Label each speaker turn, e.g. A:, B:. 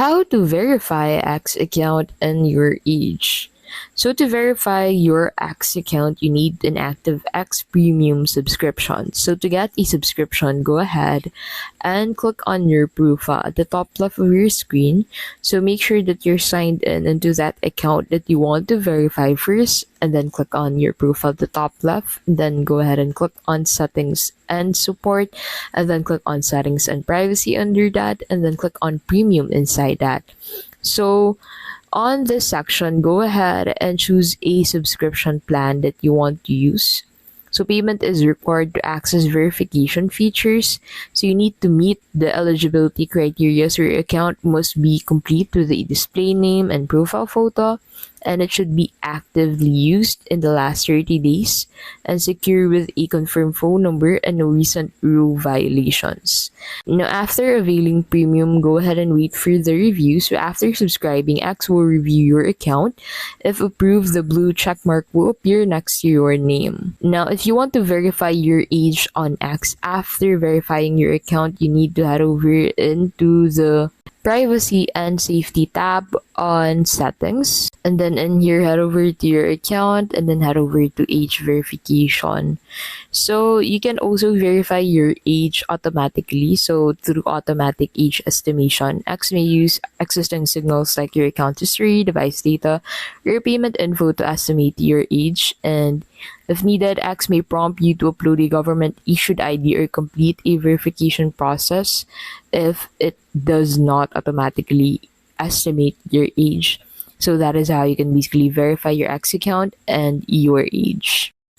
A: How to verify X account and your age. So to verify your X account, you need an active X premium subscription. So to get a subscription, go ahead and click on your profile at the top left of your screen. So make sure that you're signed in into that account that you want to verify first, and then click on your profile at the top left, and then go ahead and click on settings and support, and then click on settings and privacy under that, and then click on premium inside that. So on this section, go ahead and choose a subscription plan that you want to use. So payment is required to access verification features. So you need to meet the eligibility criteria. So your account must be complete with a display name and profile photo, and it should be actively used in the last 30 days and secure with a confirmed phone number and no recent rule violations. Now, after availing premium, go ahead and wait for the review. So after subscribing, X will review your account. If approved, the blue checkmark will appear next to your name. Now, if you want to verify your age on X, after verifying your account, you need to head over into the privacy and safety tab on settings, and then in here head over to your account, and then head over to age verification. So you can also verify your age automatically. So through automatic age estimation, X may use existing signals like your account history, device data, or payment info to estimate your age, and if needed, X may prompt you to upload a government-issued ID or complete a verification process if it does not automatically estimate your age. So that is how you can basically verify your X account and your age.